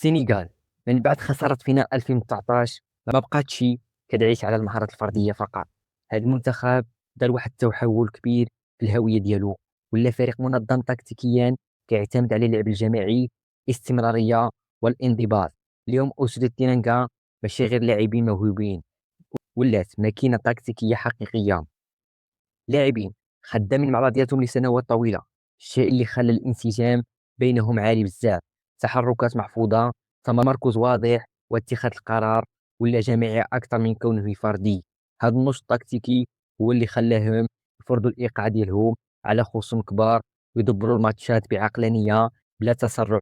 السنغال من بعد خسارة فينال 2019 ما بقاتش كتعيش على المهارات الفردية فقط. هذا المنتخب دار واحد التحول كبير في الهوية ديالو، ولا فريق منظم تكتيكيا كيعتمد على اللعب الجماعي، الاستمرارية والانضباط. اليوم أسود التيرانكا ماشي غير لاعبين موهوبين، ولات ماكينة تكتيكية حقيقية. لاعبين خدامين مع بعضياتهم لسنوات طويلة، الشيء اللي خلى الانسجام بينهم عالي بزاف. تحركات محفوظة، تمركز واضح، واتخاذ القرار ولا جماعي أكثر من كونه فردي. هذا النضج التكتيكي هو اللي خلاهم يفرضوا الإيقاع ديالهم على خصوم كبار، ويدبروا الماتشات بعقلانية بلا تسرع.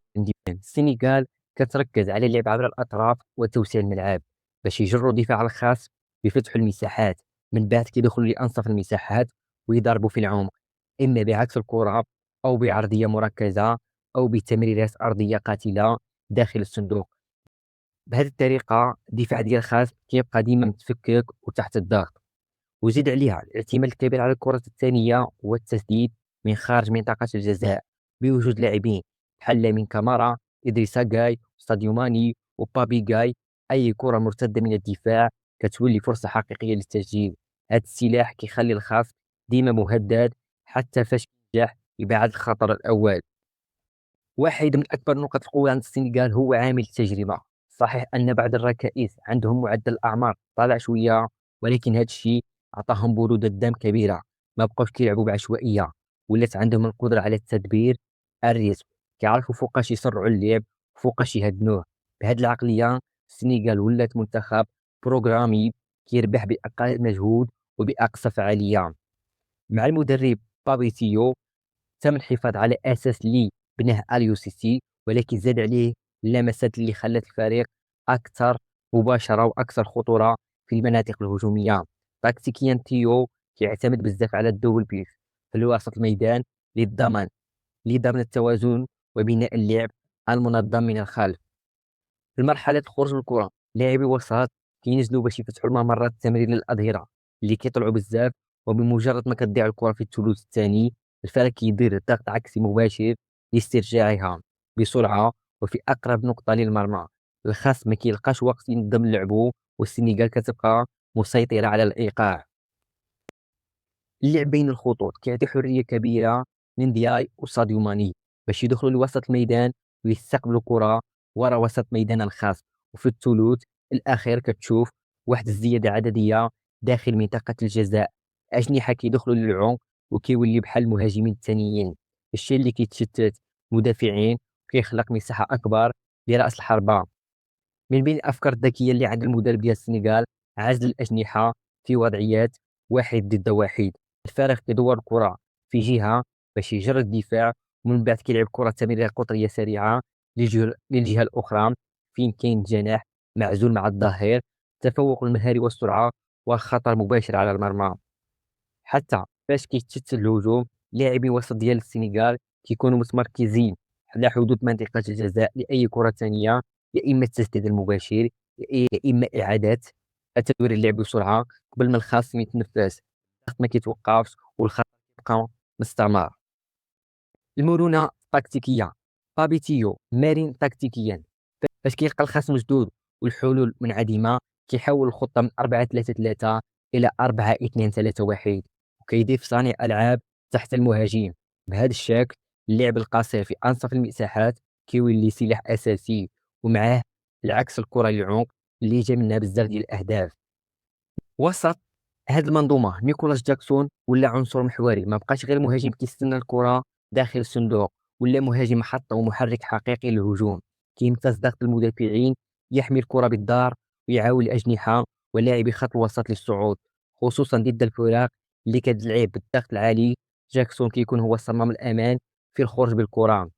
السنغال كتركز على اللعب عبر الأطراف وتوسيع الملعب باش يجروا دفاع الخاص بفتح المساحات، من بعد كيدخلوا لأنصف المساحات ويضربوا في العمق، إما بعكس الكرة أو بعرضية مركزة أو بتمريرات أرضية قاتلة داخل الصندوق. بهذه الطريقة الدفاع ديال الخصم كيبقى ديما متفكك وتحت الضغط. وزيد عليها الاعتماد الكبير على الكرة الثانية والتسديد من خارج منطقة الجزاء، بوجود لاعبين بحال لامين كامارا، إدريسا جاي، ساديو ماني وبابي جاي. أي كرة مرتدة من الدفاع كتولي فرصة حقيقية للتسجيل. هذا السلاح كيخلي الخصم ديما مهدد حتى فاش ينجح يبعد الخطر الأول. واحد من أكبر نقط القوة عند السنغال هو عامل التجربة. صحيح أن بعض الركائز عندهم معدل الأعمار طالع شوية، ولكن هذا الشيء عطاهم برودة دم كبيرة. ما بقاوش كيلعبوا بعشوائية، ولات عندهم القدرة على التدبير الريتم، كيعرفوا فوقاش يسرعوا اللعب وفوقاش يهدنوه. بهذه العقلية السنغال ولات منتخب بروغرامي كيربح بأقل مجهود وبأقصى فعالية. مع المدرب بابيتيو تم الحفاظ على أساس اللي بناه أليو سيسي، ولكن زاد عليه اللمسات اللي خلت الفريق أكثر مباشرة وأكثر خطورة في المناطق الهجومية. تكتيكيا تيو كيعتمد بزاف على الدوبل بيف في وسط الميدان للضمان لضمن التوازن وبناء اللعب المنظم من الخلف. في مرحلة خروج الكرة لاعبي وسط كينزلوا باش يفتحوا الممرات التمرير للأظهرة اللي كيطلعوا بزاف، وبمجرد ما كتضيع الكرة في الثلث الثاني الفريق كيدير ضغط عكسي مباشر لاسترجاعها بسرعة وفي أقرب نقطة للمرمى. الخصم ما كيلقاش وقت ينظم لعبه، والسنغال كتبقى مسيطرة على الإيقاع. اللعب بين الخطوط كيعطي حرية كبيرة لندياي وساديو ماني باش يدخلوا لوسط الميدان ويستقبلوا كرة ورا وسط ميدان الخصم. وفي الثلث الأخير كتشوف واحد الزيادة عددية داخل منطقة الجزاء، أجنحة كيدخلوا للعمق وكيولي بحال المهاجمين الثانيين، الشيء اللي كيتشتت مدافعين وكيخلق مساحة أكبر لرأس الحربة. من بين الأفكار الذكية اللي عند المدرب ديال السنغال عزل الأجنحة في وضعيات واحد ضد واحد. الفارق كيدور الكرة في جهة باش يجر الدفاع، ومن بعد كيلعب كرة تمريرة قطرية سريعة للجهة الأخرى فين كاين جناح معزول مع الظهير. التفوق المهاري والسرعة والخطر مباشر على المرمى. حتى فاش كيتشتت الهجوم لاعبي وسط ديال السنغال كيكونوا متمركزين على حدود منطقة الجزاء لأي كرة ثانية، يا إما التسديد المباشر يا إما إعادة تدوير اللعب بسرعة قبل ما الخصم يتنفس. الضغط ما كيتوقفش والخطر كيبقى مستمر. المرونة التكتيكية بابيتيو مرن تكتيكيا، فاش كيلقى الخصم جدود والحلول منعدمة كيحول الخطة من 4-3-3 إلى 4-2-3-1، وكيضيف صانع ألعاب تحت المهاجم. بهذا الشكل اللعب القصير في أنصف المساحات كيولي سلاح أساسي، ومعاه العكس الكرة للعمق اللي جا منها بزاف ديال الأهداف. وسط هاد المنظومة نيكولاس جاكسون ولا عنصر محوري، ما بقاش غير مهاجم كيستنى الكرة داخل الصندوق، ولا مهاجم محطة ومحرك حقيقي للهجوم. كيمتص ضغط المدافعين، يحمي الكرة بالدار ويعاون الأجنحة ولاعبي خط الوسط للصعود، خصوصا ضد الفرق اللي كتلعب بالضغط العالي. جاكسون كيكون هو صمام الأمان في الخروج بالكرة.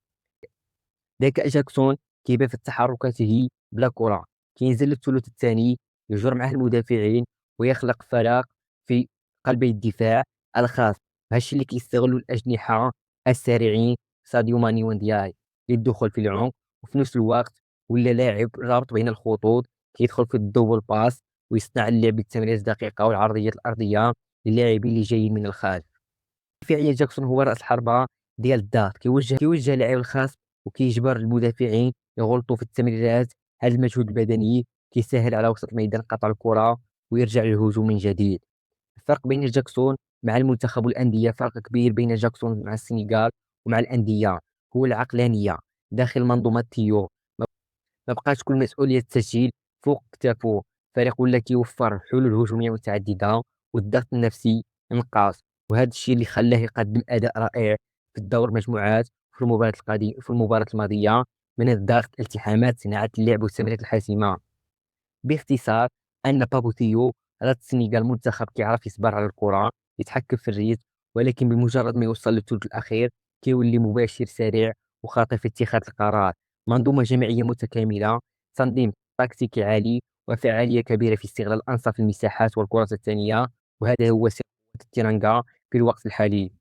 ذكاء جاكسون كيبان في تحركاته بلا كرة، كينزل للثلث الثاني يجر معاه المدافعين ويخلق فراغ في قلبي الدفاع الخاص. هادشي اللي كيستغلوا الأجنحة السريعين ساديو ماني وندياي للدخول في العمق، وفي نفس الوقت ولا لاعب رابط بين الخطوط كيدخل في الدوبل باس ويصنع اللعب بالتمريرات الدقيقة والعرضيات الأرضية للاعبين اللي جايين من الخلف. فعليا جاكسون هو رأس الحربة ديال الدار، كيوجه لاعب الخصم وكيجبر المدافعين يغلطوا في التمريرات. هذا المجهود البدني كيسهل على وسط الميدان قطع الكرة ويرجع للهجوم من جديد. الفرق بين جاكسون مع المنتخب والأندية، فرق كبير بين جاكسون مع السنغال ومع الأندية، هو العقلانية داخل منظومة تيو. ما بقاش كل مسؤولية التسجيل فوق كتافو. الفريق ولا كيوفر حلول هجومية متعددة والضغط النفسي نقص، وهذا الشيء اللي خلاه يقدم أداء رائع في الدور المجموعات. في المباراة الماضية من الضغط، التحامات، صناعة اللعب والتمريرات الحاسمة. باختصار، أن بابو تيو رد السنغال منتخب كيعرف يصبر على الكرة، يتحكم في الريتم، ولكن بمجرد ما يوصل للثلث الأخير كيولي مباشر، سريع وخاطئ في اتخاذ القرار. منظومة جماعية متكاملة، تنظيم تكتيكي عالي، وفعالية كبيرة في استغلال أنصاف المساحات والكرات الثانية. وهذا هو سر التيرانجا في الوقت الحالي.